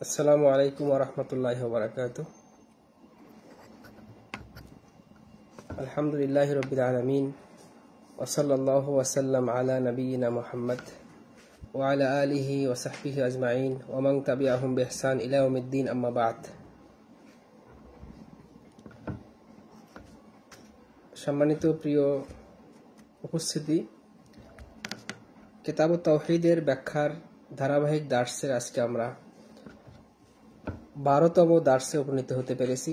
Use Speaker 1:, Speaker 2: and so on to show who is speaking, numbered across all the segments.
Speaker 1: আসসালামু আলাইকুম ওয়া রাহমাতুল্লাহি ওয়া বারাকাতুহু। আলহামদুলিল্লাহি রাব্বিল আলামিন ওয়া সাল্লাল্লাহু ওয়া সাল্লাম আলা নাবিয়িনা মুহাম্মদ ওয়া আলা আলিহি ওয়া সাহবিহি আজমাইন ওয়া মান তাবিআহুম বিইহসান ইলা ইয়াউমিদ্দিন, আম্মা বা'দ। সম্মানিত প্রিয় উপস্থিতি, কিতাবুত তাওহীদের ব্যাখ্যার ধারাবাহিক দার্সের আজকে আমরা 12তম দার্সে উপনীত হতে পেরেছি।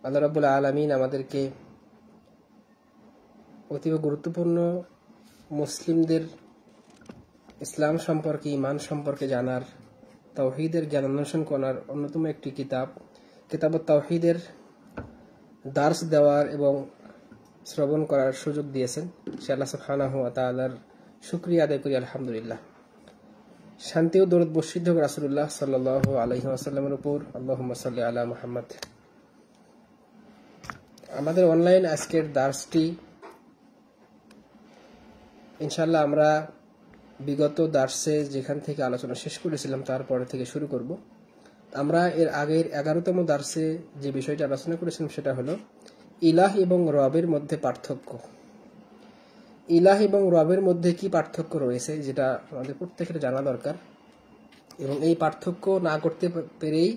Speaker 1: আল্লাহ রাব্বুল আলামিন আমাদেরকে অতীব গুরুত্বপূর্ণ মুসলিমদের ইসলাম সম্পর্কে, ঈমান সম্পর্কে জানার, তাওহীদের জ্ঞান অন্বেষণ করার অন্যতম একটি কিতাবুত তাওহীদের দার্স দেওয়ার এবং শ্রবণ করার সুযোগ দিয়েছেন। সে আল্লাহ সুবহানাহু ওয়া তাআলার শুকরিয়া আদায় করি, আলহামদুলিল্লাহ। শান্তি ও দরুদ বর্ষিত হোক রাসূলুল্লাহ সাল্লাল্লাহু আলাইহি ওয়াসাল্লামের উপর। আল্লাহুম্মা সাল্লি আলা মুহাম্মদ। আমাদের অনলাইন আজকের দার্সটি ইনশাআল্লাহ আমরা বিগত দার্সে যেখান থেকে আলোচনা শেষ করেছিলাম তারপরে থেকে শুরু করব। আমরা এর আগের 11তম দার্সে যে বিষয়টা আলোচনা করেছিলাম সেটা হলো ইলাহ এবং রবের মধ্যে পার্থক্য। ইলাহ এবং রবের মধ্যে কি পার্থক্য রয়েছে, যেটা আমাদের প্রত্যেকের জানা দরকার। এবং এই পার্থক্য না করতে পেরেই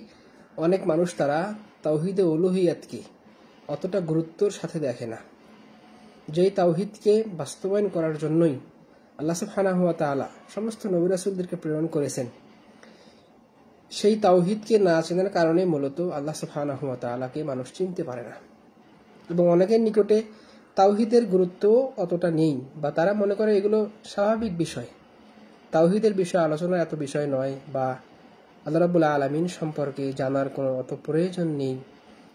Speaker 1: অনেক মানুষ তারা তাওহীদে উলুহিয়াতকে অতটা গুরুত্বর সাথে দেখে না। যেই তাওহীদকে বাস্তবায়ন করার জন্যই আল্লাহ সুবহানাহু ওয়া তাআলা সমস্ত নবী রাসূলদেরকে প্রেরণ করেছেন, সেই তাওহীদকে না চেনার কারণে মূলত আল্লাহ সুবহানাহু ওয়া তাআলাকে মানুষ চিনতে পারে না। এবং অনেকের নিকটে তাওহীদের গুরুত্ব অতটা নেই, বা তারা মনে করে এগুলো স্বাভাবিক বিষয়, তাওহীদের বিষয় আলোচনা এত বিষয় নয়, বা আল্লাহ রাব্বুল আলামিন সম্পর্কে জানার কোনো অত প্রয়োজন নেই,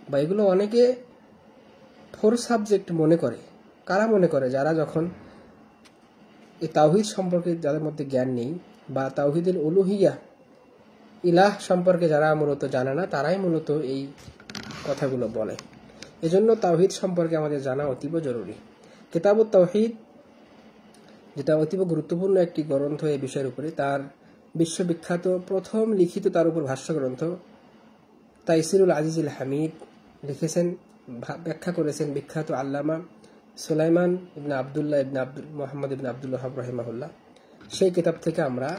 Speaker 1: বা এগুলো অনেকে ফোর সাবজেক্ট মনে করে। কারা মনে করে? যারা যখন এই তাওহীদ সম্পর্কে যাদের মধ্যে জ্ঞান নেই, বা তাওহীদের উলুহিয়া ইলাহ সম্পর্কে যারা মূলত জানে না, তারাই মূলত এই কথাগুলো বলে। এজন্য তাওহীদ সম্পর্কে আমাদের জানা অতীব জরুরি। কিতাবুত তাওহীদ, যেটা অতীব গুরুত্বপূর্ণ একটি গ্রন্থ এই বিষয়ের উপরে, তার বিশ্ববিখ্যাত প্রথম লিখিত তার উপর ভাষ্য গ্রন্থ তাইসিরুল আজিজুল হামিদ লিখেছেন, ব্যাখ্যা করেছেন বিখ্যাত আল্লামা সুলাইমান ইবনে আব্দুল্লাহ ইবনে মুহাম্মদ ইবনে আব্দুল ওয়াহাব রাহিমাহুল্লাহ। সেই কিতাব থেকে আমরা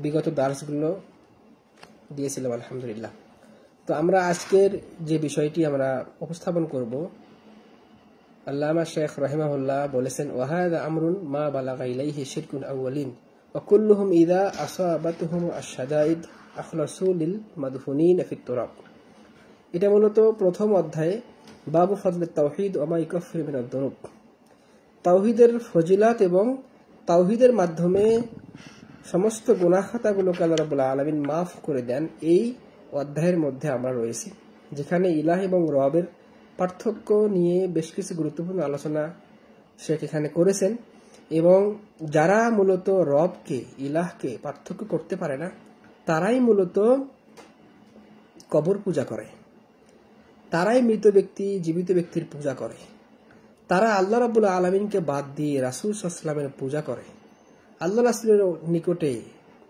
Speaker 1: বিগত দার্সগুলো দিয়েছিলাম, আলহামদুলিল্লাহ। তো আমরা আজকের যে বিষয়টি আমরা উপস্থাপন করব, আল্লামা শেখ রাহিমাহুল্লাহ বলেছেন, ওয়াহাদা আমরুন মা বালাগা ইলাইহি শিরকুল আউয়ালিন ওয়া কুল্লুহুম ইযা আসাবাতুহুম আশ-শাদাইদ আখলাসু লিল মাদফুনিন ফিত তুরাব। এটা মূলত প্রথম অধ্যায়ে বাবু ফজলত তাওহীদ ওয়া মা ইউকাফিরু মিনাদ দুনুব, তাওহীদের ফজিলত এবং তাওহীদের মাধ্যমে সমস্ত গুনাহ খাতাগুলোকে আল্লাহ রাব্বুল আলামিন মাফ করে দেন, এই অধ্যায়ের মধ্যে আমরা রয়েছি, যেখানে ইলাহ এবং রবের পার্থক্য নিয়ে বেশ কিছু গুরুত্বপূর্ণ আলোচনা শেখ এখানে করেছেন। এবং যারা মূলত রবকে, ইলাহকে পার্থক্য করতে পারে না, তারাই মূলত কবর পূজা করে, তারাই মৃত ব্যক্তি, জীবিত ব্যক্তির পূজা করে, তারা আল্লাহ রাব্বুল আলামিনকে বাদ দিয়ে রাসূল সাল্লাল্লাহু আলাইহি ওয়াসাল্লামের পূজা করে। আল্লাহ রাসূলের নিকটে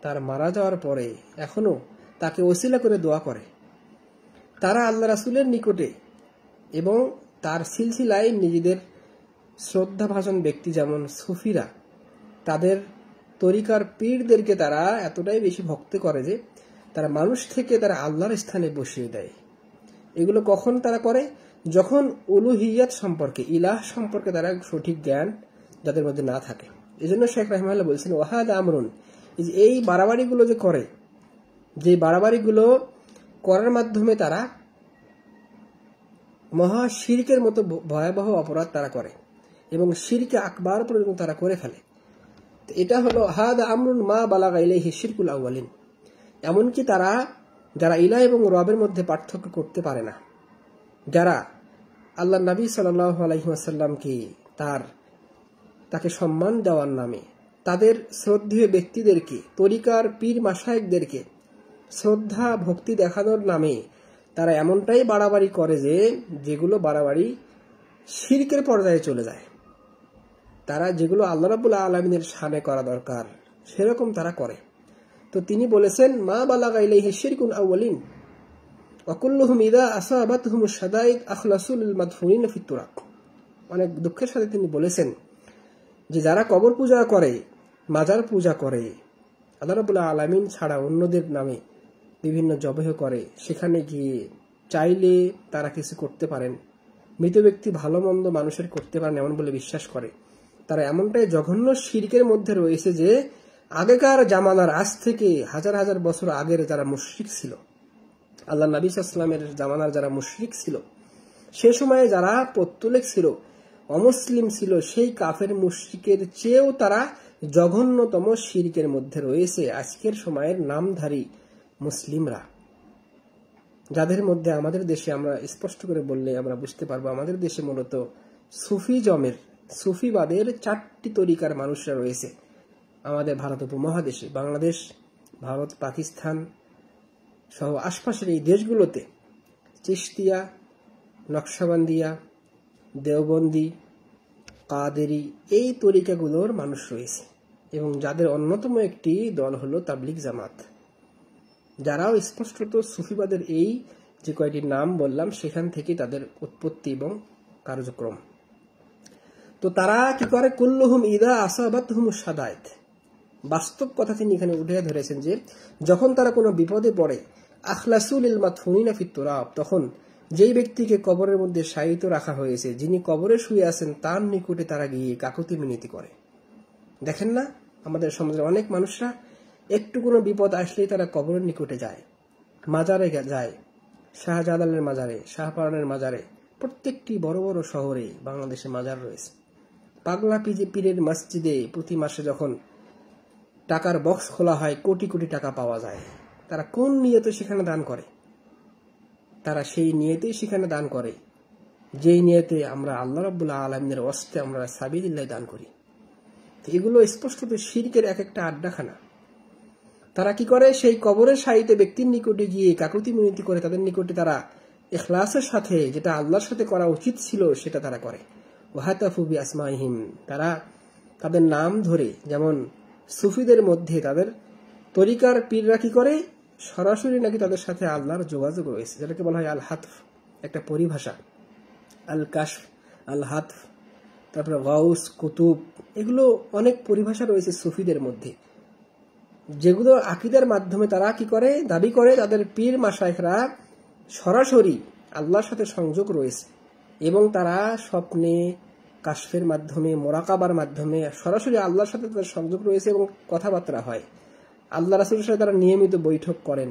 Speaker 1: তার মারা যাওয়ার পরে এখনো তাকে ওসিলা করে দোয়া করে। তারা আল্লাহ রাসূলের নিকটে এবং তার সিলসিলায় নিজেদের শ্রদ্ধাভাজন ব্যক্তি যেমন সুফিরা, তাদের তরিকার পীরদেরকে তারা এতটাই বেশি ভক্তি করে যে তারা মানুষ থেকে তারা আল্লাহর স্থানে বসিয়ে দেয়। এগুলো কখন তারা করে? যখন উলুহিয়াত সম্পর্কে, ইলাহ সম্পর্কে তারা সঠিক জ্ঞান যাদের মধ্যে না থাকে। এজন্য শেখ রাহিমাহুল্লাহ বলছেন, ওয়াহাদা আমরুন, এই বাড়াবাড়িগুলো যে করে, যে বাড়াবাড়িগুলো করার মাধ্যমে তারা মহা শিরকের মতো ভয়াবহ অপরাধ তারা করে, এবং শিরকে আকবার পর্যন্ত তারা করে ফেলে। এটা হলো হাদা আমরুন মা বালাগা ইলাইহি শিরকুল আউয়ালিন। এমনকি তারা, যারা ইলাহ এবং রবের মধ্যে পার্থক্য করতে পারে না, যারা আল্লাহ নবী সাল্লাল্লাহু আলাইহি ওয়াসাল্লামকে তাকে সম্মান দেওয়ার নামে, তাদের শ্রদ্ধেয় ব্যক্তিদেরকে, তরিকার পীর মাশায়েখদেরকে শ্রদ্ধা ভক্তি দেখানোর নামে তারা এমনটাই বাড়াবাড়ি করে যেগুলো বাড়াবাড়ি শিরকের পর্যায়ে চলে যায়। তারা যেগুলো আল্লাহ রাব্বুল আলামিনের শানে করা দরকার সেরকম তারা করে। তো তিনি বলেছেন মা বালাগা ইলাইহি শিরকুন আউয়ালিন ওয়া কুল্লুহুম ইযা আসাবাতহুমুশ শাদাইদ আখলাসুল মাদফুনিন ফিত তুরাব। অনেক দুঃখের সাথে তিনি বলেছেন যে যারা কবর পূজা করে, মাজার পূজা করে, আল্লাহ রাব্বুল আলামিন ছাড়া অন্যদের নামে বিভিন্ন জবেহ করে, সেখানে গিয়ে চাইলে তারা কিছু করতে পারেন, মৃত ব্যক্তি ভালো মন্দ মানুষের করতে পারেন এমন বলে বিশ্বাস করে, তারা এমনটাই জঘন্য শিরকের মধ্যে রয়েছে যে আগেকার জামানার, আজ থেকে হাজার হাজার বছর আগের যারা মুশরিক ছিল, আল্লাহ নবী সাল্লাল্লাহু আলাইহি ওয়াসাল্লামের জামানার যারা মুশরিক ছিল, সে সময়ে যারা পত্তলিক ছিল, অমুসলিম ছিল, সেই কাফের মুশরিকের চেয়েও তারা জঘন্যতম শিরকের মধ্যে রয়েছে আজকের সময়ের নামধারী মুসলিমরা, যাদের মধ্যে আমাদের দেশে আমরা স্পষ্ট করে বললে আমরা বুঝতে পারবো, আমাদের দেশে মূলত সুফিবাদের 4টি তরিকার মানুষরা রয়েছে। আমাদের ভারত উপমহাদেশে, বাংলাদেশ, ভারত, পাকিস্তান সহ আশপাশের এই দেশগুলোতে চিশতিয়া, নকশাবন্দিয়া, দেওবন্দি, কাদেরি, এই তরিকাগুলোর মানুষ রয়েছে এবং যাদের অন্যতম একটি দল হলো তাবলিগ জামাত, যারাও স্পষ্টত সুফিবাদের এই যে কয়টি নাম বললাম সেখান থেকে তাদের উৎপত্তি এবং কার্যক্রম। তো তারা কি করে, কুল্লুহুম ইদা আসাবাতহুমুশ শাদাইদ, বাস্তব কথা তিনি এখানে উঠে ধরেছেন যে যখন তারা কোনো বিপদে পড়ে, আখলাসুল মাদফুনিনা ফিত তুরাব, তখন যেই ব্যক্তিকে কবরের মধ্যে শায়িত রাখা হয়েছে, যিনি কবরে শুয়ে আছেন, তার নিকটে তারা গিয়ে কাকুতি মিনতি করে। দেখেন না, আমাদের সমাজের অনেক মানুষরা একটু কোনো বিপদ আসলেই তারা কবরের নিকটে যায়, মাজারে যায়, শাহজালালের মাজারে, শাহপারানের মাজারে, প্রত্যেকটি বড় বড় শহরে বাংলাদেশে মাজার রয়েছে। পাগলা পীরের মসজিদে প্রতি মাসে যখন টাকার বক্স খোলা হয়, কোটি কোটি টাকা পাওয়া যায়, তারা কোন নিয়তে সেখানে দান করে? তারা সেই নিয়তেই সেখানে দান করে যেই নিয়তে আমরা আল্লাহ রাব্বুল আলামিনের ওয়াস্তে আমরা সাবিলিল্লাহ দান করি। এগুলো স্পষ্টত শিরকের এক একটা আড্ডাখানা। তারা কি করে, সেই কবরের শায়িত ব্যক্তির নিকটে গিয়ে কাকুতি মিনতি করে, তাদের নিকটে তারা ইখলাসের সাথে যেটা আল্লাহর সাথে করা উচিত ছিল সেটা তারা করে। ওয়াহাতাফু বিআসমাইহিম, তারা তাদের নাম ধরে, যেমন সুফিদের মধ্যে তাদের তরিকার পীররা কি করে, সরাসরি নাকি তাদের সাথে আল্লাহর যোগাযোগ রয়েছে, যেটাকে বলা হয় আল হাতফ, একটা পরিভাষা, আল কাশফ, আল হাতফ, তারপরে গাউস, কুতুব, এগুলো অনেক পরিভাষা রয়েছে সুফিদের মধ্যে, যেগুলো আকীদার মাধ্যমে তারা কি করে, দাবি করে তাদের পীর মাশায়েখরা সরাসরি আল্লাহর সাথে সংযোগ রয়েছে এবং তারা স্বপ্নে, কাশফের মাধ্যমে, মোরাকাবার মাধ্যমে সরাসরি আল্লাহর সাথে তাদের সংযোগ রয়েছে এবং কথাবার্তা হয়। আল্লাহ রাসূলের সাথে তারা নিয়মিত বৈঠক করেন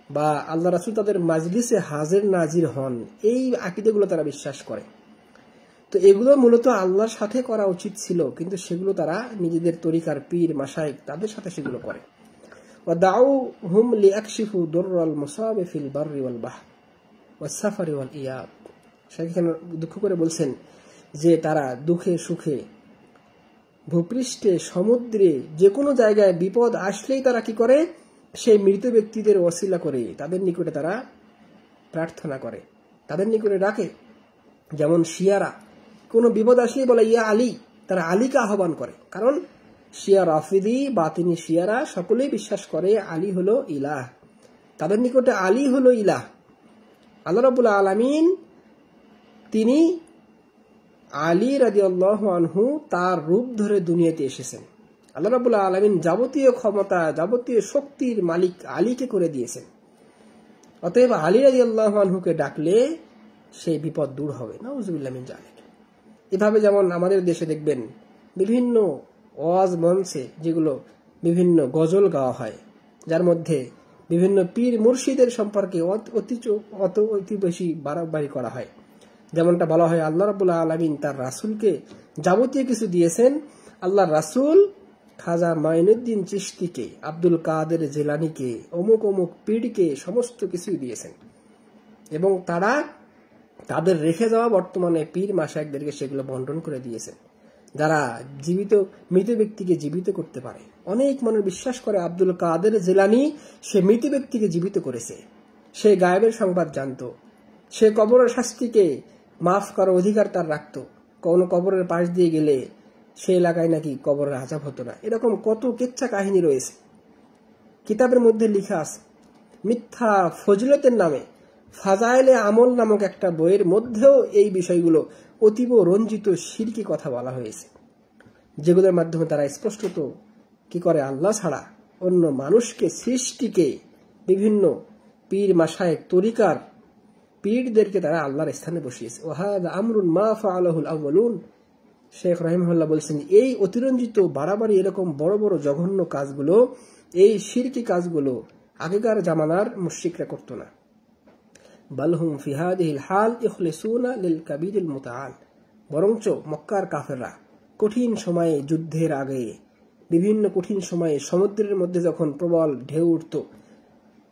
Speaker 1: বা আল্লাহ রাসূল তাদের মাজলিসে হাজির নাজির হন, এই আকীদাগুলো তারা বিশ্বাস করে। তো এগুলো মূলত আল্লাহর সাথে করা উচিত ছিল, কিন্তু সেগুলো তারা নিজেদের তরিকার পীর মাশায়েখ তাদের সাথে সেগুলো করে। ওয়া দাউহুম লিয়াকশিফু দুররাল মুসাবি ফিল বাররি ওয়াল বাহর ওয়াস সাফারি ওয়াল ইয়াব। সেখানে দুঃখ করে বলছেন যে তারা দুঃখে সুখে, ভূপৃষ্ঠে, সমুদ্রে, যে কোনো জায়গায় বিপদ আসলেই তারা কি করে, সেই মৃত ব্যক্তিদের ওসিলা করে তাদের নিকটে তারা প্রার্থনা করে, তাদের নিকটে ডাকে। যেমন শিয়ারা কোনো বিপদ আসলেই বলে ইয়া আলী, তারা আলীকে আহ্বান করে, কারণ শিয়া রাফিদি বাতিনি শিয়ারা সকলেই বিশ্বাস করে আলী হলো ইলাহ, তাদের নিকটে আলী হলো ইলাহ। আল্লাহ রাব্বুল আলামিন তিনি আলী রাদিয়াল্লাহু আনহু তার রূপ ধরে দুনিয়াতে এসেছেন। আল্লাহ রাব্বুল আলামিন যাবতীয় ক্ষমতা, যাবতীয় শক্তির মালিক আলীকে করে দিয়েছেন। অতএব আলী রাদিয়াল্লাহু আনহুকে ডাকলে সেই বিপদ দূর হবে। নাউযুবিল্লাহ মিন যালিক। এভাবে যেমন আমাদের দেশে দেখবেন বিভিন্ন ওয়াজ মঞ্চে যেগুলো বিভিন্ন গজল গাওয়া হয়, যার মধ্যে বিভিন্ন পীর মুর্শিদের সম্পর্কে অতি বেশি বাড়াবাড়ি করা হয়। যেমনটা বলা হয় আল্লাহ রাব্বুল আলামিন তার রাসূলকে যাবতীয় কিছু দিয়েছেন। আল্লাহর রাসূল খাজা মাইনুদ্দিন চিশতিকে, আব্দুল কাদের জিলানীকে, অমুক অমুক পীরকে সমস্ত কিছুই দিয়েছেন এবং তারা তাদের রেখে যাওয়া বর্তমানে পীর মাশায়েখদেরকে সেগুলো বন্টন করে দিয়েছেন, যারা মৃত ব্যক্তিকে জীবিত করতে পারে। অনেক মানুষ বিশ্বাস করে আব্দুল কাদের জিলানী সে মৃত ব্যক্তিকে জীবিত করেছে, সে গায়েবের সংবাদ জানতো, সে কবরের শাস্তিকে মাফ করার অধিকার তার রাখত, কোনো কবরের পাশ দিয়ে গেলে সে এলাকায় নাকি কবরের আযাব হতো না। এরকম কত কিচ্ছা কাহিনী রয়েছে। কিতাবের মধ্যে লেখা আছে, মিথ্যা ফজিলতের নামে ফাজাইলে আমল নামক একটা বইয়ের মধ্যেও এই বিষয়গুলো অতীব রঞ্জিত শিরকি কথা বলা হয়েছে, যেগুলোর মাধ্যমে তারা স্পষ্টত কি করে, আল্লাহ ছাড়া অন্য মানুষকে, সৃষ্টিকে, বিভিন্ন পীর মাশায়েখ তরিকার পীরদেরকে তারা আল্লাহর স্থানে বসিয়েছে। ওয়াহাদা আমরুন মা ফাআলাহুল আউয়ালুন, শেখ রাহিমাহুল্লাহ বলছেন, এই অতিরঞ্জিত বাড়াবাড়ি এরকম বড় বড় জঘন্য কাজগুলো, এই শিরকি কাজগুলো আগেকার জামানার মুশরিকরা করত না। বালহুম ফি হাদিহিল হাল ইখলিসুনা লিল কাবীরিল মুতাআল, বরঞ্চ মক্কার কাফেররা কঠিন সময়ে, যুদ্ধের আগে, বিভিন্ন কঠিন সময়ে, সমুদ্রের মধ্যে যখন প্রবল ঢেউ উঠত,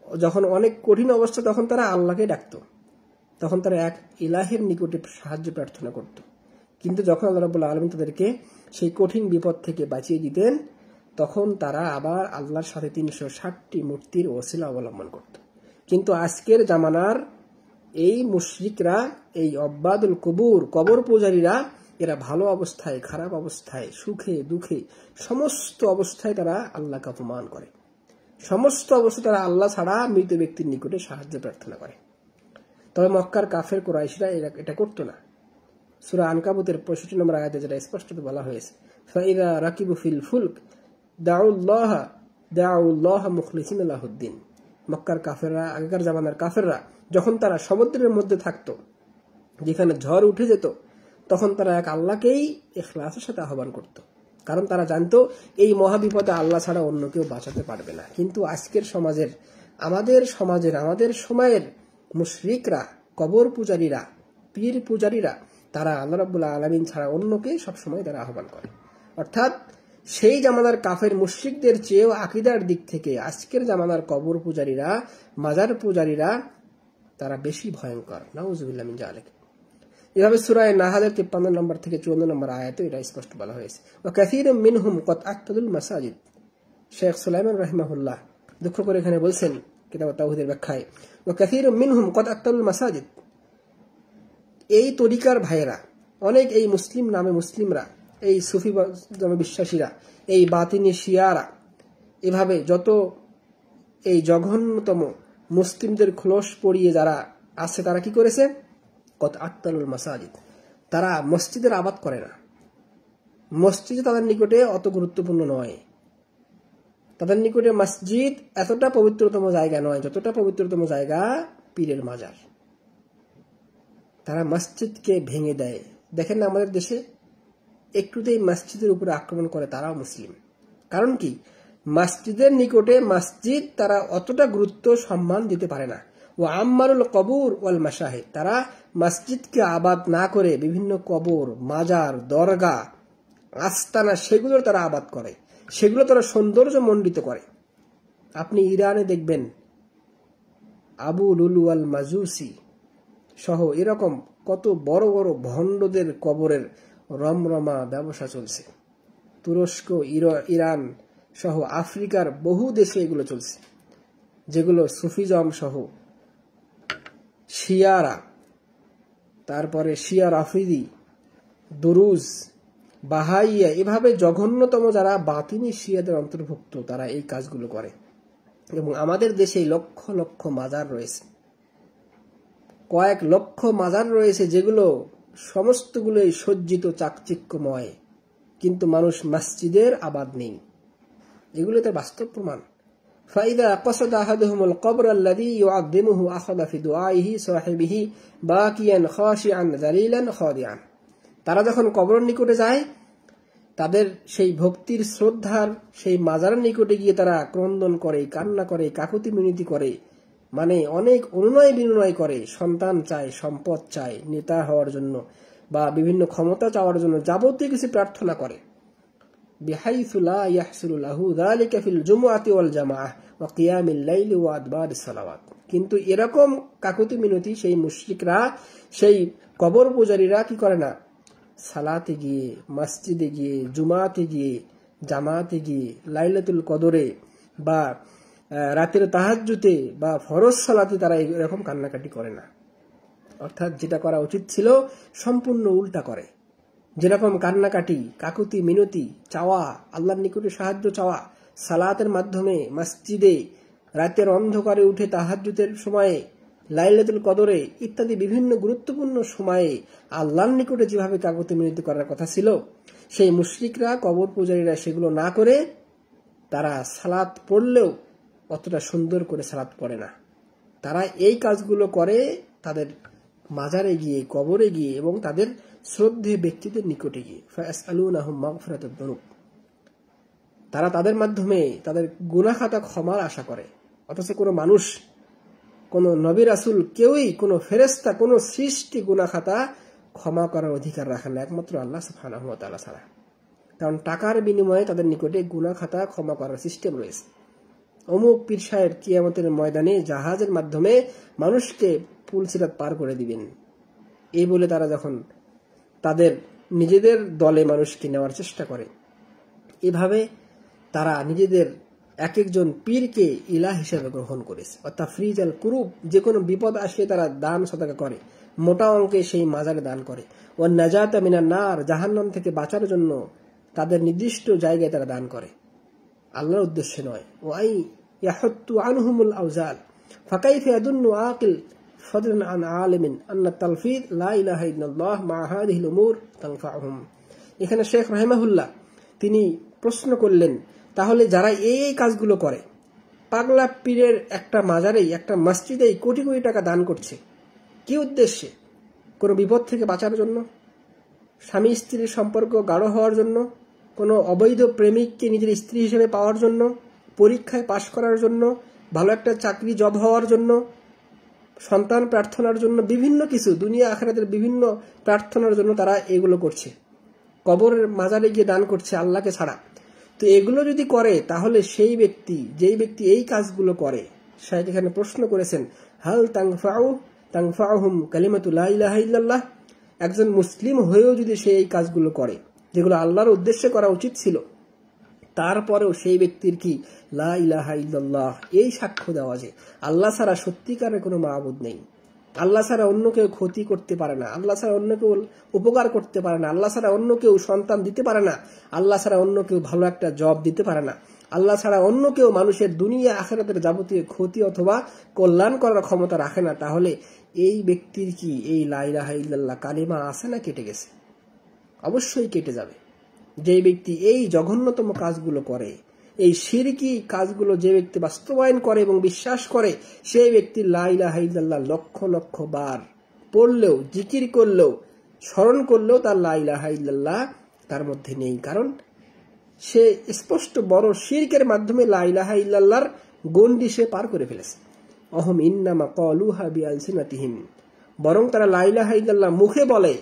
Speaker 1: যখন অনেক কঠিন অবস্থা, তখন তারা আল্লাহকে ডাকত, তখন তারা এক ইলাহের নিকটে সাহায্য প্রার্থনা করত। কিন্তু যখন আল্লাহ রাব্বুল আলামিন তাদেরকে সেই কঠিন বিপদ থেকে বাঁচিয়ে দিতেন, তখন তারা আবার আল্লাহর সাথে 360টি মূর্তির ওসিলা অবলম্বন করত। কিন্তু আজকের জামানার এই মুশরিকরা, এই অব্বাদুল কবুর, কবর পূজারীরা, এরা ভালো অবস্থায়, খারাপ অবস্থায়, সুখে দুঃখে, সমস্ত অবস্থায় তারা আল্লাহকে অপমান করে, সমস্ত অবস্থায় তারা আল্লাহ ছাড়া মৃত ব্যক্তির নিকটে সাহায্য প্রার্থনা করে। তবে মক্কার কাফের কুরাইশরা এটা করতো না। সূরা আনকাবুতের 65 নম্বর আয়াতে যেটা স্পষ্টত বলা হয়েছে, ফাইদা রাকিবু ফিল ফুলক দাউল্লাহ মুখলিসিনা লাহুদ্দিন, মক্কার কাফেররা, আগেকার জামানার কাফেররা যখন তারা সমুদ্রের মধ্যে থাকতো, যেখানে ঝড় উঠে যেত, তখন তারা এক আল্লাহকেই ইখলাসের সাথে আহ্বান করত, কারণ তারা জানতো এই মহাবিপদে আল্লাহ ছাড়া অন্য কেউ বাঁচাতে পারবে না। কিন্তু আজকের সমাজের, আমাদের সময়ের মুশরিকরা, কবর পূজারীরা, পীর পূজারীরা, তারা আল্লাহ রাব্বুল আলামিন ছাড়া অন্যকে সবসময় তারা আহ্বান করে। অর্থাৎ সেই জামানার কাফের মুশরিকদের চেয়েও আকীদার দিক থেকে আজকের জামানার কবর পূজারীরা, মাজার পূজারীরা, তারা বেশি ভয়ঙ্কর। নাউযুবিল্লাহ মিন যালিক। এভাবে সূরা নাহলের 53 নম্বর থেকে 54 নম্বর আয়াতে এটা স্পষ্ট বলা হয়েছে, ওয়া কাসীরুম মিনহুম ক্বাদ আতাদুল মাসাজিদ। শেখ সুলাইমান রাহিমাহুল্লাহ দুঃখ করে এখানে বলছেন কিতাব তাওহীদের ব্যাখ্যায়, ওয়া কাসীরুম মিনহুম ক্বাদ আতাদুল মাসাজিদ, এই তরিকার ভাইয়েরা, অনেক এই মুসলিম নামে মুসলিমরা, এই সুফি বিশ্বাসীরা, এই বাতিনি শিয়ারা, এভাবে যত এই জঘন্যতম মুসলিমদের খোলস পরিয়ে যারা আছে, তারা কি করেছে, কত আত্তালুল মাসাজিদ, তারা মসজিদের আবাদ করে না। মসজিদ তাদের নিকটে অত গুরুত্বপূর্ণ নয়, তাদের নিকটে মসজিদ এতটা পবিত্রতম জায়গা নয় যতটা পবিত্রতম জায়গা পীরের মাজার। তারা মসজিদকে ভেঙে দেয়। দেখেন না আমাদের দেশে একটুতেই মসজিদের উপরে আক্রমণ করে, তারাও মুসলিম। কারণ কি, মসজিদের নিকটে মসজিদ তারা অতটা গুরুত্ব সম্মান দিতে পারে না। ও আম্মারুল কবুর ওয়াল মাশাহিদ, তারা মসজিদকে আবাদ না করে বিভিন্ন কবর, মাজার, দরগা, আস্তানা, সেগুলোর তারা আবাদ করে, সেগুলো তারা সৌন্দর্য মণ্ডিত করে। আপনি ইরানে দেখবেন আবু লুলু আল মাজুসি সহ এরকম কত বড় বড় ভণ্ডদের কবরের রমরমা ব্যবসা চলছে। তুরস্ক, ইরান সহ আফ্রিকার বহু দেশে এগুলো চলছে, যেগুলো সুফিজম সহ শিয়ারা, তারপরে শিয়া রাফিদি, দুরুজ, বাহাইয়া, এভাবে জঘন্যতম যারা বাতিনি শিয়াদের অন্তর্ভুক্ত, তারা এই কাজগুলো করে। এবং আমাদের দেশে লক্ষ লক্ষ মাজার রয়েছে, কয়েক লক্ষ মাজার রয়েছে, যেগুলো সমস্তগুলোই সজ্জিত, চাকচিক্যময়, কিন্তু মানুষ মসজিদের আবাদ নেই। এগুলো তার বাস্তব প্রমাণ। فإذا قصد أحدهم القبر الذي يعظمه أخذ في دعائه صاحبه باكيا خاشعا ذليلا خاضعا, তারা যখন কবরের নিকটে যায়, তাদের সেই ভক্তির, শ্রদ্ধার সেই মাজারের নিকটে গিয়ে তারা ক্রন্দন করে, কান্না করে, কাকুতি মিনতি করে, মানে অনেক অনুনয় বিনয় করে, সন্তান চায়, সম্পদ চায়, নেতা হওয়ার জন্য বা বিভিন্ন ক্ষমতা চাওয়ার জন্য যাবতীয় কিছু প্রার্থনা করে। বিহাইসু লা ইয়াহসুলু লাহু যালিকা ফিল জুমআতি ওয়াল জামাআহ ওয়া কিয়ামিল লাইলি ওয়া আদবারিস সালাওয়াত। কিন্তু এরকম কাকুতি মিনতি সেই মুশরিকরা, সেই কবর পূজারীরা কি করে না, সালাতে গিয়ে, মসজিদে গিয়ে, জুমাতে গিয়ে, জামাতে গিয়ে, লাইলাতুল কদরে বা রাতের তাহাজ্জুদে বা ফরজ সালাতে তারা এরকম কান্নাকাটি করে না। অর্থাৎ যেটা করা উচিত ছিল সম্পূর্ণ উল্টা করে। যেরকম কান্নাকাটি, কাকুতি মিনতি চাওয়া, আল্লাহর নিকটে সাহায্য চাওয়া, সালাতের মাধ্যমে মসজিদে রাতের অন্ধকারে উঠে তাহাজ্জুদের সময়ে, লাইলাতুল কদরে ইত্যাদি বিভিন্ন গুরুত্বপূর্ণ সময়ে আল্লাহর নিকটে যেভাবে কাকুতি মিনতি করার কথা ছিল, সেই মুশরিকরা, কবর পূজারীরা সেগুলো না করে তারা সালাত পড়লেও অতটা সুন্দর করে সালাত পড়ে না। তারা এই কাজগুলো করে তাদের মাজারে গিয়ে, কবরে গিয়ে এবং তাদের শ্রদ্ধেয় ব্যক্তিদের নিকটে গিয়ে। ফায়াসআলুনাহুম মাগফিরাতাদ দুনুব, তারা তাদের মাধ্যমে তাদের গুনাহ খাতা ক্ষমার আশা করে। অথচ কোনো মানুষ, কোনো নবী রাসূল, কেউই, কোনো ফেরেশতা, কোনো সৃষ্টি গুনাহ খাতা ক্ষমা করার অধিকার রাখেন না একমাত্র আল্লাহ সুবহানাহু ওয়া তাআলা ছাড়া। কারণ টাকার বিনিময়ে তাদের নিকটে গুনাহ খাতা ক্ষমা করার সিস্টেম রয়েছে। অমুক পীর সাহেব কিয়ামতের ময়দানে জাহাজের মাধ্যমে মানুষকে পুলসিরাত পার করে দিবেন, এই বলে তারা যখন তাদের নিজেদের দলে মানুষকে নেওয়ার চেষ্টা করে, এভাবে তারা নিজেদের এক একজন পীরকে ইলাহ হিসেবে গ্রহণ করেছে। অর্থাৎ ফ্রিজাল কুরুব, যে কোনো বিপদ আসলে তারা দান সদকা করে, মোটা অঙ্কে সেই মাজারে দান করে। ও নাজাত মিনান নার, জাহান্নাম থেকে বাঁচার জন্য তাদের নির্দিষ্ট জায়গায় তারা দান করে, আল্লাহর উদ্দেশ্যে নয়। ওয়াই ইয়াহুত্তু আনহুমুল আউজাল ফাকাইফা ইয়াদুন্নু আকিল ফদলান আন আলিমিন আন্না তালফিদ লা ইলাহা ইল্লাল্লাহ মা হাদিহিল উমুর তানফাউহুম। এখানে শেখ রাহিমাহুল্লাহ তিনি প্রশ্ন করলেন, তাহলে যারা এই কাজগুলো করে, পাগলা পীরের একটা মাজারেই, একটা মসজিদেই কোটি কোটি টাকা দান করছে, কি উদ্দেশ্যে? কোনো বিপদ থেকে বাঁচার জন্য, স্বামী স্ত্রীর সম্পর্ক গাঢ় হওয়ার জন্য, কোনো অবৈধ প্রেমিককে নিজের স্ত্রী হিসেবে পাওয়ার জন্য, পরীক্ষায় পাশ করার জন্য, ভালো একটা চাকরি জব হওয়ার জন্য, সন্তান প্রার্থনার জন্য, বিভিন্ন কিছু দুনিয়া আখিরাতের বিভিন্ন প্রার্থনার জন্য তারা এগুলো করছে, কবরের মাজারে গিয়ে দান করছে আল্লাহকে ছাড়া। তো এগুলো যদি করে তাহলে সেই ব্যক্তি, যেই ব্যক্তি এই কাজগুলো করে, শায়েখ এখানে প্রশ্ন করেছেন, হাল তানফাউহুম কালিমাতু লা ইলাহা ইল্লাল্লাহ, একজন মুসলিম হয়েও যদি সে এই কাজগুলো করে যেগুলো আল্লাহর উদ্দেশ্যে করা উচিত ছিল, তারপরেও সেই ব্যক্তির কি লা ইলাহা ইল্লাল্লাহ এই সাক্ষ্য দেওয়া যে আল্লাহ ছাড়া সত্যিকারের কোনো মাবুদ নেই, আল্লাহ ছাড়া অন্য কেউ ক্ষতি করতে পারে না, আল্লাহ ছাড়া অন্য কেউ উপকার করতে পারে না, আল্লাহ ছাড়া অন্য কেউ সন্তান দিতে পারে না, আল্লাহ ছাড়া অন্য কেউ ভালো একটা জব দিতে পারে না, আল্লাহ ছাড়া অন্য কেউ মানুষের দুনিয়া আখিরাতের যাবতীয় ক্ষতি অথবা কল্যাণ করার ক্ষমতা রাখে না, তাহলে এই ব্যক্তির কি এই লা ইলাহা ইল্লাল্লাহ কালিমা আছে না কেটে গেছে? অবশ্যই কেটে যাবে। যে ব্যক্তি এই জঘন্যতম কাজগুলো করে, এই শিরকি কাজগুলো যে ব্যক্তি বাস্তবায়ন করে এবং বিশ্বাস করে, সেই ব্যক্তি লা ইলাহা ইল্লাল্লাহ লক্ষ লক্ষ বার পড়লেও, জিকির করলেও, স্মরণ করলেও তার লা ইলাহা ইল্লাল্লাহ তার মধ্যে নেই। কারণ সে স্পষ্ট বড় শিরকের মাধ্যমে লা ইলাহা ইল্লাল্লাহর গণ্ডি সে পার করে ফেলেছে। অহম ইন্নামা ক্বালুহা বিআলসিনাতিহিম, বরং তারা লা ইলাহা ইল্লাল্লাহ মুখে বলে,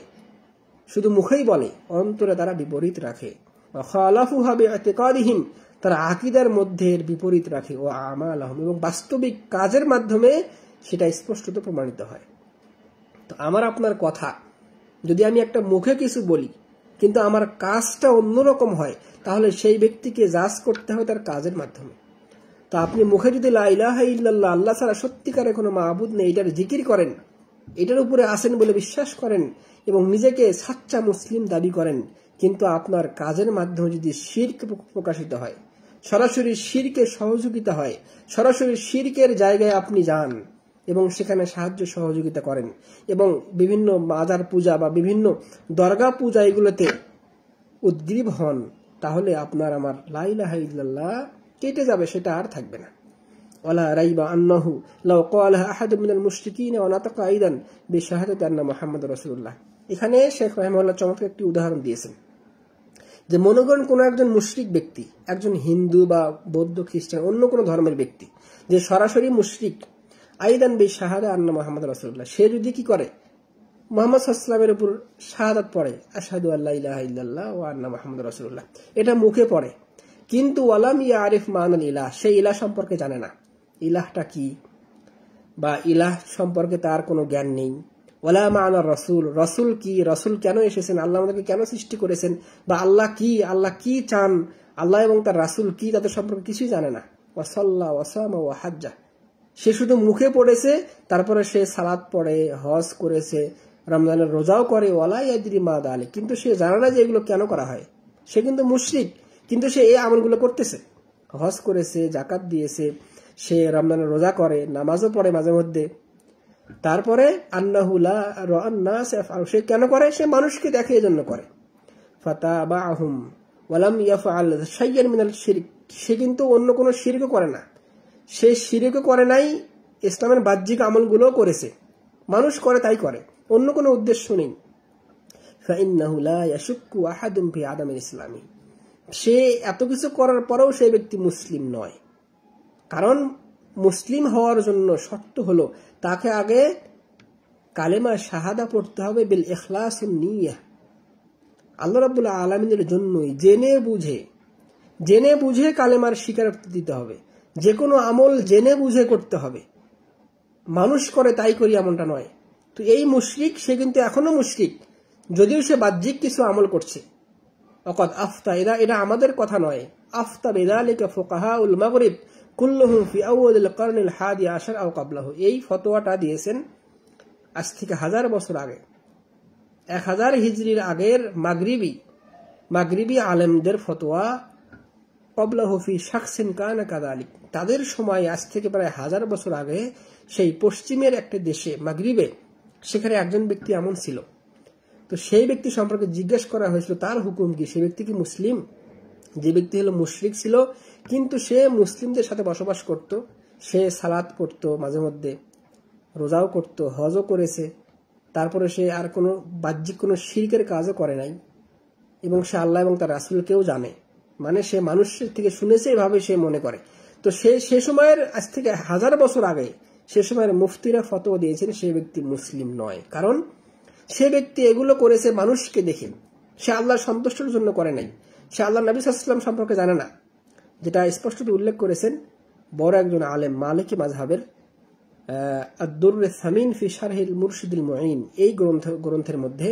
Speaker 1: শুধু মুখেই বলে, অন্তরে তারা বিপরীত রাখে। খালাফুহা বিইতিকাদিহিম, তারা আকীদার মধ্যে বিপরীত রাখে। ও আমালহুম, এবং বাস্তবিক কাজের মাধ্যমে সেটা স্পষ্টত প্রমাণিত হয়। তো আমার আপনার কথা যদি আমি একটা মুখে কিছু বলি কিন্তু আমার কাজটা অন্যরকম হয়, তাহলে সেই ব্যক্তিকে জাজ করতে হবে তার কাজের মাধ্যমে। তো আপনি মুখে যদি লা ইলাহা ইল্লাল্লাহ আল্লাহ ছাড়া সত্যিকারের কোনো মাবুদ নেই এটার জিকির করেন, এটার উপরে আছেন বলে বিশ্বাস করেন এবং নিজেকে সাচ্চা মুসলিম দাবি করেন, কিন্তু আপনার কাজের মাধ্যমে যদি শিরক প্রকাশিত হয়, সরাসরি শিরকের সহযোগিতা হয়, সরাসরি শিরকের জায়গায় আপনি যান এবং সেখানে সাহায্য সহযোগিতা করেন এবং বিভিন্ন মাজার পূজা বা বিভিন্ন দরগা পূজা এগুলোতে উদ্গ্রীব হন, তাহলে আপনার আমার লা ইলাহা ইল্লাল্লাহ কেটে যাবে, সেটা আর থাকবে না। ওয়ালা রাইবা আন্নাহু লাউ ক্বালাহা আহাদুম মিনাল মুশরিকিন ওয়া নাতাকা আইদান বিশাহাদাতি আন্না মুহাম্মাদুর রাসূলুল্লাহ। এখানে শেখ রাহিমাহুল্লাহ চমৎকার একটি উদাহরণ দিয়েছেন যে মনে করেন কোন একজন মুশরিক ব্যক্তি, একজন হিন্দু বা বৌদ্ধ খ্রিস্টান অন্য কোনো ধর্মের ব্যক্তি যে সরাসরি মুশরিক, আইদান বিশাহাদা আন্না মুহাম্মাদুর রাসূলুল্লাহ, সে যদি কি করে মুহাম্মদ সাল্লাল্লাহু আলাইহি ওয়াসাল্লামের উপর শাহাদাত পড়ে, আশহাদু আল্লা ইলাহা ইল্লাল্লাহ ওয়া আন্না মুহাম্মাদুর রাসূলুল্লাহ, এটা মুখে পড়ে, কিন্তু ওয়ালাম ইয়ারিফ মানাল ইলাহ, সেই ইলাহ সম্পর্কে জানে না, ইলাহটা কি বা ইলাহ সম্পর্কে তার কোনো জ্ঞান নেই। ওয়ালা মা'না রাসূল, রাসূল কি, রাসূল কেন এসেছেন, আল্লাহ আমাদেরকে কেন সৃষ্টি করেছেন, বা আল্লাহ কি, আল্লাহ কি চান, আল্লাহ এবং তার রাসূল কি, তাদের সম্পর্কে কিছুই জানে না। ওয়া সাল্লা ওয়া সামা ওয়া হাজ্জা, সে শুধু মুখে পড়েছে, তারপরে সে সালাত পড়ে, হজ করেছে, রমজানের রোজাও করে, ওয়ালা ইয়াদরি মা দালিক, কিন্তু সে জানে না যে এগুলো কেন করা হয়। সে কিন্তু মুশরিক, কিন্তু সে এই আমলগুলো করতেছে। হজ করেছে, জাকাত দিয়েছে, সে রমজানের রোজা করে, নামাজও পড়ে মাঝে মধ্যে, তারপরে আন্নাহু লা রাআন নাস ইয়াফআলু, সে কেন করে? সে মানুষকে দেখে এজন্য করে। ফাতাবাহুম ওয়ালাম ইয়াফআল শাইয়ান মিনাল শিরক, সে কিন্তু অন্য কোনো শিরকও করে না, সে শিরকও করে নাই, ইসলামের বাহ্যিক আমলগুলো করেছে, মানুষ করে তাই করে, অন্য কোনো উদ্দেশ্য নেই। ফাইন্নাহু লা ইয়াশুক্কু আহাদুন ফি আদামিল ইসলামি, সে এত কিছু করার পরেও সেই ব্যক্তি মুসলিম নয়। কারণ মুসলিম হওয়ার জন্য শর্ত হলো তাকে আগে কালেমা শাহাদা পড়তে হবে বিল ইখলাসুন নিয়াহ, আল্লাহ রাব্বুল আলামিনের জন্যই জেনে বুঝে কালেমার স্বীকারোক্তি দিতে হবে। যে কোনো আমল জেনে বুঝে করতে হবে, মানুষ করে তাই করি এমনটা নয়। তো এই মুশরিক, সে কিন্তু এখনো মুশরিক, যদিও সে বাহ্যিক কিছু আমল করছে। অকদ আফতা, এটা আমাদের কথা নয়, আফতা বিযালিকা ফুকাহাউল মাগরিব কুল্লুহুম ফি আউয়ালিল কারনিল হাদি আশার আও ক্বাবলাহু, এই ফতোয়াটা দিয়েছেন আজ থেকে 1000 বছর আগে, 1000 হিজরির আগের মাগরিবি আলেমদের ফতোয়া। ক্বাবলাহু ফি শাখসিন কানা কাযালিক, তাদের সময় আজ থেকে প্রায় 1000 বছর আগে সেই পশ্চিমের একটা দেশে মাগরিবে, সেখানে একজন ব্যক্তি এমন ছিল। তো সেই ব্যক্তি সম্পর্কে জিজ্ঞেস করা হয়েছিল তার হুকুম কি, সে ব্যক্তি কি মুসলিম? যে ব্যক্তি হলো মুশরিক ছিল, কিন্তু সে মুসলিমদের সাথে বসবাস করত, সে সালাত পড়তো, মাঝে মধ্যে রোজাও করত, হজও করেছে, তারপরে সে আর কোনো বাহ্যিক কোনো শিরকের কাজও করে নাই, এবং সে আল্লাহ এবং তার রাসূলকেও জানে, মানে সে মানুষের থেকে শুনেছে এভাবে সে মনে করে। তো সে সময়ের আজ থেকে 1000 বছর আগে সে সময়ের মুফতিরা ফতোয়া দিয়েছেন সে ব্যক্তি মুসলিম নয়। কারণ সে ব্যক্তি এগুলো করেছে মানুষকে দেখে, সে আল্লাহর সন্তুষ্টির জন্য করে নাই, সে আল্লাহ নবী সাল্লাল্লাহু আলাইহি ওয়াসাল্লাম সম্পর্কে জানে না, যেটা স্পষ্ট উল্লেখ করেছেন বড় একজন আলেম মালিকি মাযহাবের আদ-দুররুস সামিন ফি শারহিল মুরশিদুল মুঈন, এই গ্রন্থের মধ্যে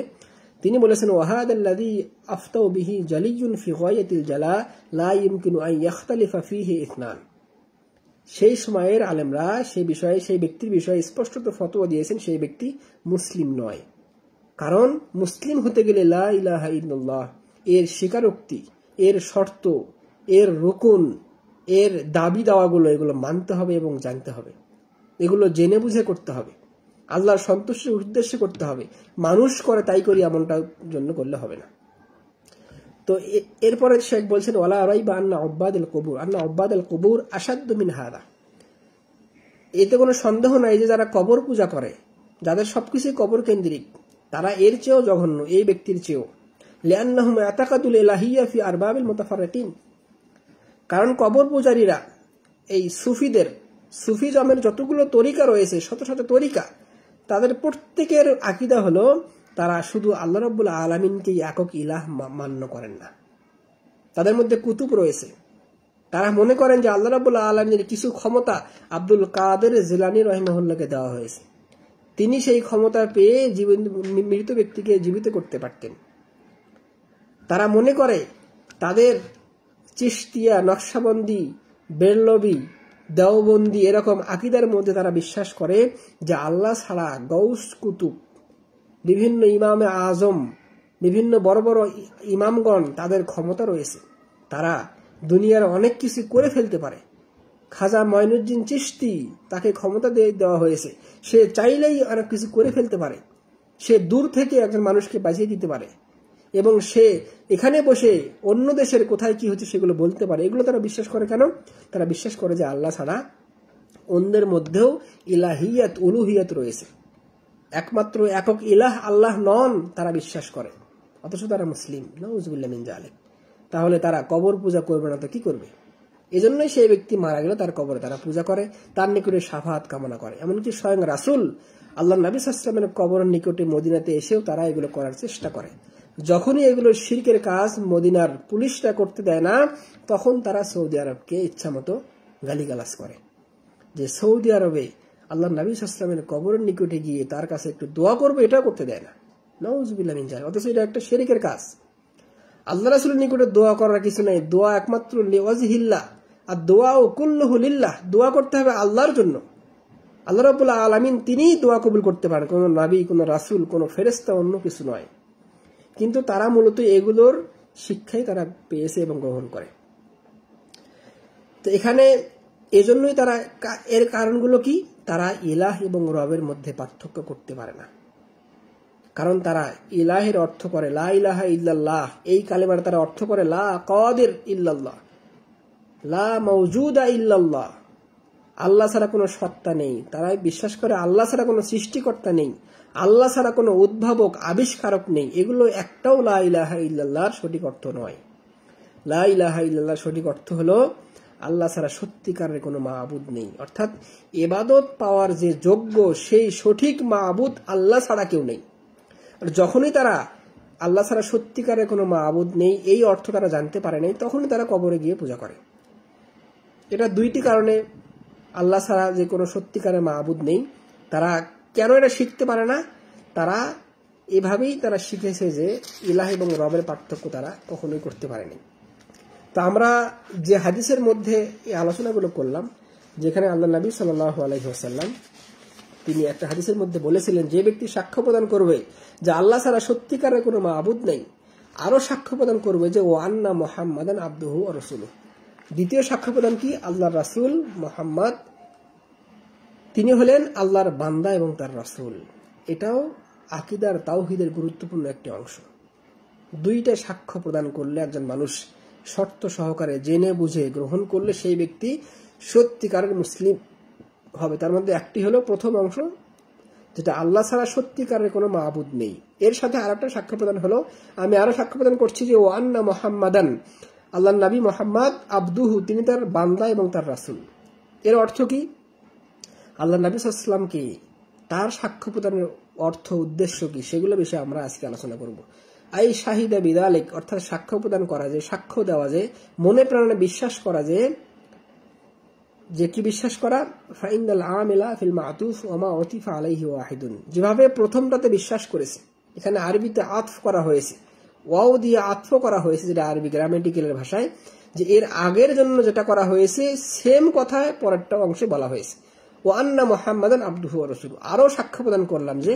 Speaker 1: তিনি বলেছেন ওয়াহাদাল্লাযী আফতাউ বিহি জালিয়ুন ফি গায়াতিল জালা লা ইমকিনু আন ইখতালিফা ফীহি ইসনান, সেই সময়ের আলেমরা সেই ব্যক্তির বিষয়ে স্পষ্টত ফতোয়া দিয়েছেন সেই ব্যক্তি মুসলিম নয়। কারণ মুসলিম হতে গেলে লা ইলাহা ইল্লাল্লাহ এর স্বীকারোক্তি, এর শর্ত, এর রুকুন, এর দাবি দাওয়াগুলো, এগুলো মানতে হবে এবং জানতে হবে, এগুলো জেনে বুঝে করতে হবে, আল্লাহর সন্তুষ্টির উদ্দেশ্যে করতে হবে। মানুষ করে তাই করি এমনটার জন্য করলে হবে না। তো এরপরে শেখ বলছেন ওয়ালা রাইবা আন্না উব্বাদুল কুবুর আশাদ্দু মিন হাদা, এতে কোনো সন্দেহ নাই যে যারা কবর পূজা করে, যাদের সবকিছু কবর কেন্দ্রিক, তারা এর চেয়েও জঘন্য, এই ব্যক্তির চেয়েও। লিআন্নাহুম ইয়াতাকাদুল ইলাহিয়্যা ফি আরবাবিল মুতাফাররিকিন, কারণ কবর পূজারীরা এই সুফিজমের যতগুলো তরিকা রয়েছে, শত শত তরিকা, তাদের প্রত্যেকের আকীদা হলো তারা শুধু আল্লাহ রাব্বুল আলামিনকেই একক ইলাহ মান্য করেন না। তাদের মধ্যে কুতুব রয়েছে, তারা মনে করেন যে আল্লাহ রাব্বুল আলামিনের কিছু ক্ষমতা আব্দুল কাদের জিলানী রাহিমাহুল্লাহকে দেওয়া হয়েছে, তিনি সেই ক্ষমতা পেয়ে মৃত ব্যক্তিকে জীবিত করতে পারতেন। তারা মনে করে তাদের চিশতিয়া, নকশবন্দি, বেরলভী, দেওবন্দি এরকম আকীদার মধ্যে তারা বিশ্বাস করে যে আল্লাহ ছাড়া গৌস কুতুব, বিভিন্ন ইমামে আজম, বিভিন্ন বড় বড় ইমামগণ, তাদের ক্ষমতা রয়েছে, তারা দুনিয়ার অনেক কিছু করে ফেলতে পারে। খাজা মঈনুদ্দিন চিশতি, তাকে ক্ষমতা দেওয়া হয়েছে, সে চাইলেই অনেক কিছু করে ফেলতে পারে, সে দূর থেকে একজন মানুষকে বাঁচিয়ে দিতে পারে, এবং সে এখানে বসে অন্য দেশের কোথায় কি হচ্ছে সেগুলো বলতে পারে। এগুলো তারা বিশ্বাস করে কেন? তারা বিশ্বাস করে যে আল্লাহ ছাড়া অন্যের মধ্যেও ইলাহিয়াত, উলুহিয়াত রয়েছে, একমাত্র একক ইলাহ আল্লাহ নন, তারা বিশ্বাস করে, অথচ তারা মুসলিম। নাউযুবিল্লাহ মিন যালিক। তাহলে তারা কবর পূজা করবে না তো কি করবে? এজন্যই সেই ব্যক্তি মারা গেলে তার কবরে তারা পূজা করে, তার নিকটে শাফাআত কামনা করে। এমনকি স্বয়ং রাসূল আল্লাহ নবী সাল্লাল্লাহু আলাইহি ওয়াসাল্লামের কবরের নিকটে মদিনাতে এসেও তারা এগুলো করার চেষ্টা করে। যখনই এগুলো শিরকের কাজ মদিনার পুলিশরা করতে দেয় না, তখন তারা সৌদি আরবকে ইচ্ছামতো গালিগালাজ করে যে সৌদি আরবে আল্লাহ নবী সাল্লাল্লাহু আলাইহি ওয়াসাল্লামের কবরের নিকটে গিয়ে তার কাছে একটু দোয়া করবে, এটাও করতে দেয় না। নাউযুবিল্লাহ মিন যালিক। অথচ এটা একটা শিরকের কাজ। আল্লাহ রাসূলের নিকটে দোয়া করার কিছু নাই, দোয়া একমাত্র লিওয়াজহিল্লাহ, আর দোয়াও কুল্লুহু লিল্লাহ, দোয়া করতে হবে আল্লাহর জন্য। আল্লাহ রাব্বুল আলামিন তিনিই দোয়া কবুল করতে পারেন, কোনো নবী, কোনো রাসূল, কোনো ফেরেশতা, অন্য কিছু নয়। কিন্তু তারা মূলত এগুলোর শিক্ষাই তারা পেয়েছে এবং গ্রহণ করে। তো এখানে এজন্যই তারা, এর কারণগুলো কি, তারা ইলাহ এবং রবের মধ্যে পার্থক্য করতে পারে না। কারণ তারা ইলাহের অর্থ করে লা ইলাহা ইল্লাল্লাহ, এই কালেমার তারা অর্থ করে লা কাদির ইল্লাল্লাহ, লা মাওজুদা ইল্লাল্লাহ, আল্লাহ ছাড়া কোনো সত্তা নেই। তারা বিশ্বাস করে আল্লাহ ছাড়া কোনো সৃষ্টিকর্তা নেই, আল্লাহ ছাড়া কোনো উদ্ভাবক আবিষ্কারক নেই। এগুলো একটাও লা ইলাহা ইল্লাল্লাহর সঠিক অর্থ নয়। লা ইলাহা ইল্লাল্লাহর সঠিক অর্থ হলো আল্লাহ ছাড়া সত্যিকারের কোনো মাবুদ নেই, অর্থাৎ ইবাদত পাওয়ার যে যোগ্য সেই সঠিক মাবুদ আল্লাহ ছাড়া কেউ নেই। আর যখনই তারা আল্লাহ ছাড়া সত্যিকারের কোনো মাবুদ নেই এই অর্থ তারা জানতে পারে নাই, তখনই তারা কবরে গিয়ে পূজা করে। এটা দুইটি কারণে আল্লাহ ছাড়া যে কোনো সত্যিকারের মাবুদ নেই, তারা কেন এটা শিখতে পারে না, তারা এভাবেই তারা শিখেছে যে ইলাহ এবং রবের পার্থক্য তারা কখনোই করতে পারেনি। তো আমরা যে হাদিসের মধ্যে এই আলোচনাগুলো করলাম, যেখানে আল্লাহ নবী সাল্লাল্লাহু আলাইহি ওয়াসাল্লাম তিনি একটা হাদিসের মধ্যে বলেছিলেন, যে ব্যক্তি সাক্ষ্য প্রদান করবে যে আল্লাহ ছাড়া সত্যিকারের কোনো মাবুদ নেই, আরো সাক্ষ্য প্রদান করবে যে ও আন্না মুহাম্মাদান আবদুহু ওয়া রাসূলুহু। দ্বিতীয় সাক্ষ্য প্রদান কি, আল্লাহর রাসূল মুহাম্মদ তিনি হলেন আল্লাহর বান্দা এবং তার রাসূল। এটাও আকীদার তাওহীদের গুরুত্বপূর্ণ একটি অংশ। দুইটা সাক্ষ্য প্রদান করলে একজন মানুষ শর্ত সহকারে জেনে বুঝে গ্রহণ করলে সেই ব্যক্তি সত্যিকারের মুসলিম হবে। তার মধ্যে একটি হলো প্রথম অংশ, যেটা আল্লাহ ছাড়া সত্যিকারের কোনো মাবুদ নেই। এর সাথে আরেকটা সাক্ষ্য প্রদান হলো, আমি আরো সাক্ষ্য প্রদান করছি যে ও আন্না মুহাম্মাদান, আল্লাহর নবী মুহাম্মদ আবদুহু, তিনি তার বান্দা এবং তার রাসূল। এর অর্থ কি, আল্লাহ নবী সাল্লাল্লাহু আলাইহি ওয়াসাল্লামকে তার সাক্ষ্য প্রদানের অর্থ উদ্দেশ্য কি, সেগুলো বিষয়ে আমরা আজকে আলোচনা করব। আই শাহিদা বিদালিক, অর্থাৎ সাক্ষ্য প্রদান করা, যে সাক্ষ্য দেওয়া, যে মনে প্রাণে বিশ্বাস করা, যে কি বিশ্বাস করা, ফাইনাল আমিলা ফিল মাতুফ ওয়া মা উতিফা আলাইহি ওয়াহিদুন, যেভাবে প্রথমটাতে বিশ্বাস করেছে, এখানে আরবিতে আতফ করা হয়েছে, ওয়াও দিয়ে আতফ করা হয়েছে, যেটা আরবি গ্রামাটিক্যালের ভাষায়, যে এর আগের জন্য যেটা করা হয়েছে সেম কথায় পরেরটা অংশে বলা হয়েছে, ও আন্না মুহাম্মাদান আবদুহু ওয়া রাসূলুহু। আরো সাক্ষ্য প্রদান করলাম যে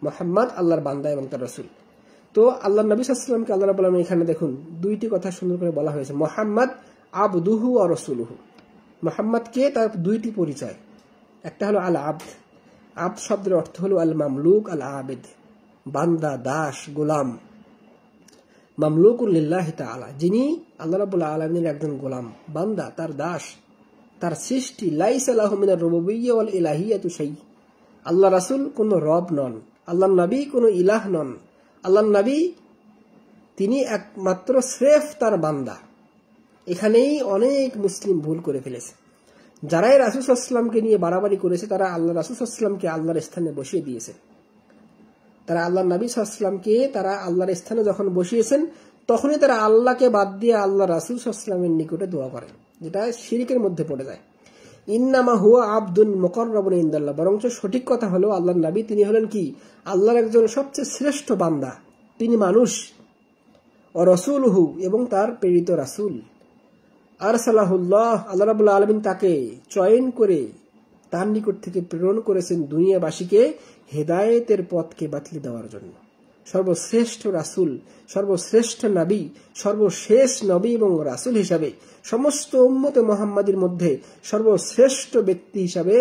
Speaker 1: মুহাম্মদ আল্লাহর বান্দা এবং তার রাসূল। তো আল্লাহ নবী সাল্লাল্লাহু আলাইহি ওয়াসাল্লামকে আল্লাহ রাব্বুল আলামিন এখানে দেখুন দুইটি কথা সুন্দর করে বলা হয়েছে, মুহাম্মদ আবদুহু ওয়া রাসূলুহু। মুহাম্মদকে তার দুইটি পরিচয়, একটা হলো আল আবদ, আবদ শব্দের অর্থ হলো আল মামলুক আল আবিদ, বান্দা, দাস, গোলাম। মামলুকুল লিল্লাহি তাআলা, যিনি আল্লাহ রাব্বুল আলামিনের একজন গোলাম, বান্দা, তার দাস, তার সৃষ্টি। লাইসা লাহু মিনার রুবুবিয়্যা ওয়াল ইলাহিয়াতু শাই, আল্লাহ রাসূল কোনো রব নন, আল্লাহ নবী কোনো ইলাহ নন, আল্লাহ নবী তিনি একমাত্র স্রেফ তার বান্দা। এখানেই অনেক মুসলিম ভুল করে ফেলেছে। যারাই রাসূল সাল্লাল্লাহু আলাইহি ওয়াসাল্লামকে নিয়ে বাড়াবাড়ি করেছে, তারা আল্লাহ রাসূল সাল্লাল্লাহু আলাইহি ওয়াসাল্লামকে আল্লাহর স্থানে বসিয়ে দিয়েছে। তারা আল্লাহ নবী সাল্লাল্লাহু আলাইহি ওয়াসাল্লামকে তারা আল্লাহর স্থানে যখন বসিয়েছেন, তখনই তারা আল্লাহকে বাদ দিয়ে আল্লাহ রাসূল সাল্লাল্লাহু আলাইহি ওয়াসাল্লামের নিকটে দোয়া করে, যেটা শিরকের মধ্যে পড়ে যায়। ইন্নামা হুয়া আবদুন মুকাররাবুন ইনদাল্লাহ, বরঞ্চ সঠিক কথা হলো আল্লাহর নবী তিনি হলেন কি, আল্লাহর একজন সবচেয়ে শ্রেষ্ঠ বান্দা, তিনি মানুষ। ও রাসূলুহু, এবং তার প্রেরিত রাসূল। আরসালাহুল্লাহ, আল্লাহ রাব্বুল আলামিন তাকে চয়ন করে তার নিকট থেকে প্রেরণ করেছেন দুনিয়াবাসীকে হেদায়েতের পথকে বাতলে দেওয়ার জন্য। সর্বশ্রেষ্ঠ রাসূল, সর্বশ্রেষ্ঠ নবী, সর্বশেষ নবী এবং রাসূল হিসাবে সমস্ত উম্মতে মুহাম্মাদীর মধ্যে সর্বশ্রেষ্ঠ ব্যক্তি হিসাবে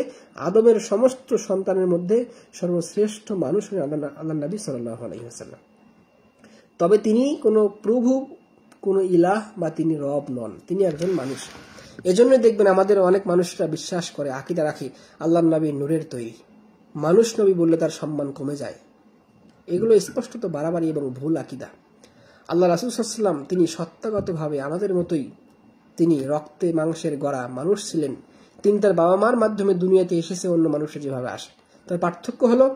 Speaker 1: আদমের সমস্ত সন্তানের মধ্যে সর্বশ্রেষ্ঠ মানুষ আল্লাহ নবী সাল্লাল্লাহু আলাইহি ওয়াসাল্লাম। তবে তিনি কোনো প্রভু, কোনো ইলাহ বা তিনি রব নন, তিনি একজন মানুষ। এজন্য দেখবেন আমাদের অনেক মানুষরা বিশ্বাস করে, আকীদা রাখে আল্লাহর নবী নূরের তৈরি, মানুষ নবী বললে তার সম্মান কমে যায়। এগুলো স্পষ্টত বাড়াবাড়ি এবং ভুল আকীদা। আল্লাহ রাসূল সাল্লাল্লাহু আলাইহি ওয়াসাল্লাম তিনি সত্তাগতভাবে আমাদের মতোই, তিনি রক্তে মাংসের গড়া মানুষ ছিলেন। তিনি তার বাবা মার মাধ্যমে দুনিয়াতে এসেছে অন্য মানুষের যেভাবে আসে। তার পার্থক্য হলো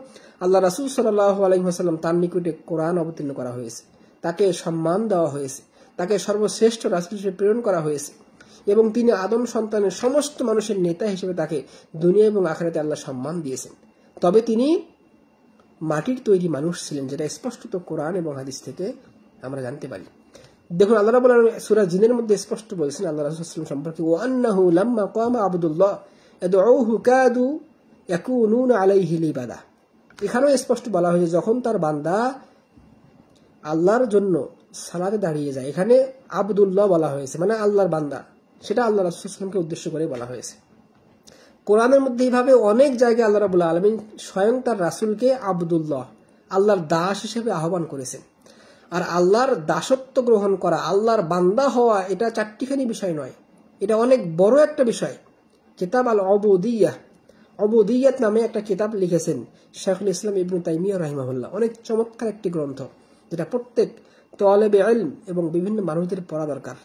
Speaker 1: আল্লাহ রাসূল সাল্লাল্লাহু আলাইহি ওয়াসাল্লাম তার নিকটে কোরআন অবতীর্ণ করা হয়েছে, তাকে সম্মান দেওয়া হয়েছে, তাকে সর্বশ্রেষ্ঠ রাসূল হিসেবে প্রেরণ করা হয়েছে, এবং তিনি আদম সন্তানের সমস্ত মানুষের নেতা হিসেবে তাকে দুনিয়া এবং আখিরাতে আল্লাহ সম্মান দিয়েছেন। তবে তিনি মাটির তৈরি মানুষ ছিলেন, যেটা স্পষ্টত কোরআন এবং হাদিস থেকে আমরা জানতে পারি। দেখুন আল্লাহ রাব্বুল আলামিন সূরা জিনের মধ্যে স্পষ্ট বলেছেন আল্লাহ রাসূল সাল্লাল্লাহু আলাইহি ওয়াসাল্লাম সম্পর্কে, ওয়া আন্নাহু লাম্মা কামা আবদুল্লাহ ইয়াদউহু কাদু ইয়াকুনুনা আলাইহি লিবাদা। এখানেও স্পষ্ট বলা হয়েছে যখন তার বান্দা আল্লাহর জন্য সালাতে দাঁড়িয়ে যায়, এখানে আবদুল্লাহ বলা হয়েছে, মানে আল্লাহর বান্দা, সেটা আল্লাহ রাসূল সাল্লাল্লাহু আলাইহি ওয়াসাল্লামকে উদ্দেশ্য করে বলা হয়েছে। কোরআনের মধ্যে এইভাবে অনেক জায়গায় আল্লাহ রাব্বুল আলামিন স্বয়ং তার রাসূলকে আব্দুল্লাহ, আল্লাহর দাস হিসেবে আহ্বান করেছেন। আর আল্লাহর দাসত্ব গ্রহণ করা, আল্লাহর বান্দা হওয়া, এটা চারটিখানি বিষয় নয়, এটা অনেক বড় একটা বিষয়। কিতাব আল অবুদিয়াত নামে একটা কিতাব লিখেছেন শাইখুল ইসলাম ইবনে তাইমিয়া রাহিমাহুল্লাহ। অনেক চমৎকার একটি গ্রন্থ, যেটা প্রত্যেক তালেবে ইলম এবং বিভিন্ন মানুষদের পড়া দরকার।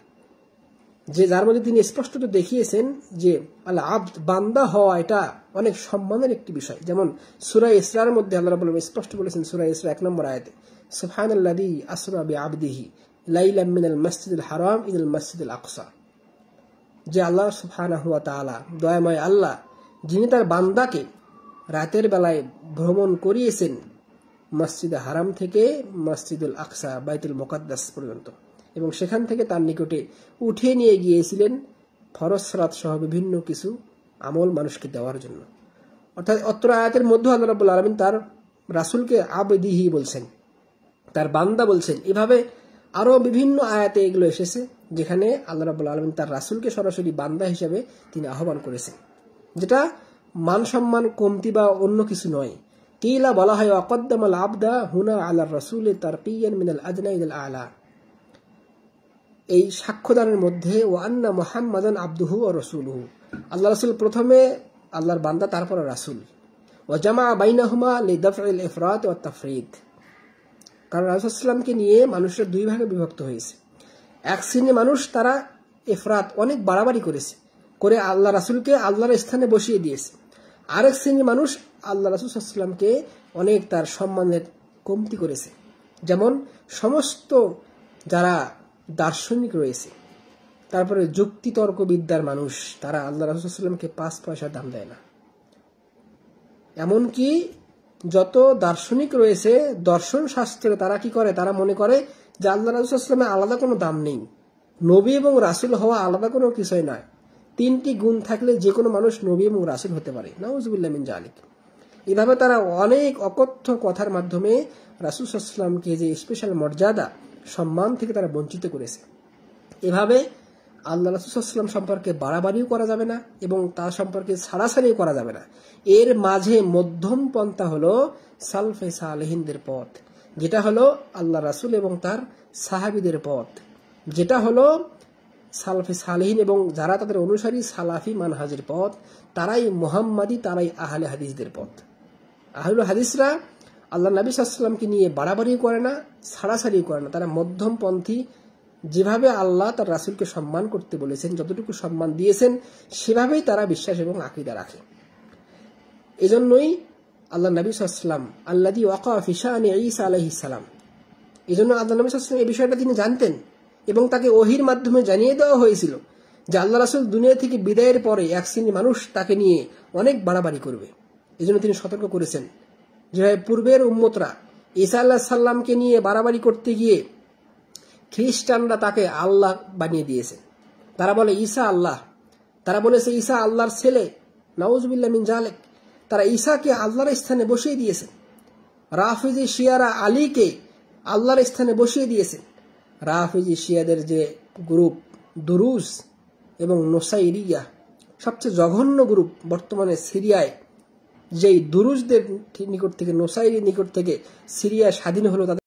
Speaker 1: যার মধ্যে তিনি স্পষ্ট দেখিয়েছেন যে আল আব্দ, বান্দা হওয়া, এটা অনেক সম্মানের একটি বিষয়। যেমন সূরা ইসরার মধ্যে আল্লাহ রাব্বুল আলামিন স্পষ্ট বলেছেন, সূরা ইসরা 1 নম্বর আয়াতে, সুবহানাল্লাযী আসরা বিআবদিহি লাইলাম মিনাল মাসজিদিল হারাম ইলাল মাসজিদিল আকসা। যে আল্লাহ সুবহানাহু ওয়া তাআলা, দয়াময় আল্লাহ, যিনি তার বান্দাকে রাতের বেলায় ভ্রমণ করিয়েছেন মসজিদে হারাম থেকে মসজিদুল আকসা, বাইতুল মুকাদ্দাস পর্যন্ত, এবং সেখান থেকে তার নিকটে উঠিয়ে নিয়ে গিয়েছিলেন ফরজ সালাত সহ বিভিন্ন কিছু আমল মানুষকে দেওয়ার জন্য। অর্থাৎ অত্র আয়াতের মধ্যে আল্লাহ রাব্বুল আলামিন তার রাসূলকে আবদিহি বলছেন, তার বান্দা বলছেন। এভাবে আরো বিভিন্ন আয়াতে এগুলো এসেছে, যেখানে আল্লাহ রাব্বুল আলামিন তার রাসূলকে সরাসরি বান্দা হিসেবে তিনি আহ্বান করেছেন, যেটা মান সম্মান কমতি বা অন্য কিছু নয়। কিলা বলা হয় ওয়াকদ্দামাল আবদা হুনা আলার রাসূল তারকিয়ান মিনাল আদনা ইলাল আলা। এই সাক্ষ্যদানের মধ্যে ওয়া আন্না মুহাম্মাদান আবদুহু ওয়া রাসূলুহু, আল্লাহ রাসূল প্রথমে আল্লাহর বান্দা, তারপর রাসূল। ওয়া জামা বাইনাহুমা লিদাফইল ইফরাত ওয়া তাফরিদ, কারণ রাসূল সাল্লাল্লাহু আলাইহি ওয়াসাল্লামকে নিয়ে মানুষের দুই ভাগে বিভক্ত হয়েছে। এক শ্রেণীর মানুষ তারা ইফরাত, অনেক বাড়াবাড়ি করেছে, করে আল্লাহ রাসূলকে আল্লাহর স্থানে বসিয়ে দিয়েছে। আরেক শ্রেণীর মানুষ আল্লাহ রাসূল সাল্লাল্লাহু আলাইহি ওয়াসাল্লামকে অনেক তার সম্মানের কমতি করেছে। যেমন সমস্ত যারা দার্শনিক রয়েছে, তারপরে যুক্তি তর্ক বিদ্যার মানুষ, তারা আল্লাহ রাসূল সাল্লাল্লাহু আলাইহি ওয়াসাল্লামকে 5 পয়সা দাম দেয় না। এমনকি যত দার্শনিক রয়েছে দর্শন শাস্ত্রে, তারা কি করে, তারা মনে করে যে আল্লাহ রাসূল সাল্লাল্লাহু আলাইহি ওয়াসাল্লামের আলাদা কোনো দাম নেই, নবী এবং রাসূল হওয়া আলাদা কোনো কিছুই নয়। 3টি গুণ থাকলে যে কোনো মানুষ নবী এবং রাসূল হতে পারে। নাউযুবিল্লাহ মিন যালিক। এভাবে তারা অনেক অকথ্য কথার মাধ্যমে রাসূল সাল্লাল্লাহু আলাইহি ওয়াসাল্লামকে যে স্পেশাল মর্যাদা, সম্মান থেকে তারা বঞ্চিত করেছে। এভাবে আল্লাহ রাসূল সাল্লাল্লাহু আলাইহি ওয়াসাল্লাম সম্পর্কে বাড়াবাড়িও করা যাবে না এবং তার সম্পর্কে ছাড়াছাড়িও করা যাবে না। এর মাঝে মধ্যম পন্থা হলো সালফে সালেহিনদের পথ, যেটা হলো আল্লাহ রাসূল এবং তার সাহাবীদের পথ, যেটা হলো সালফে সালেহিন এবং যারা তাদের অনুসারী সালাফি মানহাজের পথ, তারাই মুহাম্মাদি, তারাই আহলে হাদিসদের পথ। আহলে হাদিসরা আল্লাহ নবী সাল্লাল্লাহু আলাইহি ওয়াসাল্লামকে নিয়ে বাড়াবাড়িও করে না, ছাড়াছাড়িও করে না। তারা মধ্যমপন্থী, যেভাবে আল্লাহ তার রাসূলকে সম্মান করতে বলেছেন, যতটুকু সম্মান দিয়েছেন, সেভাবেই তারা বিশ্বাস এবং আকীদা রাখে। এজন্যই আল্লাহ নবী সাল্লাল্লাহু আলাইহি ওয়াসাল্লাম আল্লাযী ওয়াকা ফি শানি ঈসা আলাইহিস সালাম, এজন্য আল্লাহ নবী সাল্লাল্লাহু আলাইহি ওয়াসাল্লাম এই বিষয়টা তিনি জানতেন এবং তাকে ওহীর মাধ্যমে জানিয়ে দেওয়া হয়েছিল যে আল্লাহ রাসূল দুনিয়া থেকে বিদায়ের পরে এক শ্রেণীর মানুষ তাকে নিয়ে অনেক বাড়াবাড়ি করবে। এজন্য তিনি সতর্ক করেছেন, যেভাবে পূর্বের উম্মতরা ঈসা আলাইহিস সালামকে নিয়ে বাড়াবাড়ি করতে গিয়ে খ্রিস্টানরা তাকে আল্লাহ বানিয়ে দিয়েছে। তারা বলে ঈসা আল্লাহ, তারা বলেছে ঈসা আল্লাহর ছেলে, নাউযুবিল্লাহ মিন যালিক। তারা ঈসাকে আল্লাহর স্থানে বসিয়ে দিয়েছে। রাফিজি শিয়ারা আলীকে আল্লাহর স্থানে বসিয়ে দিয়েছে। রাফিজি শিয়াদের যে গ্রুপ দুরুজ এবং নুসাইরিয়া, সবচেয়ে জঘন্য গ্রুপ বর্তমানে সিরিয়ায়, যেই দুরুজদের নিকট থেকে, নুসাইরির নিকট থেকে সিরিয়া স্বাধীন হলো, তাদের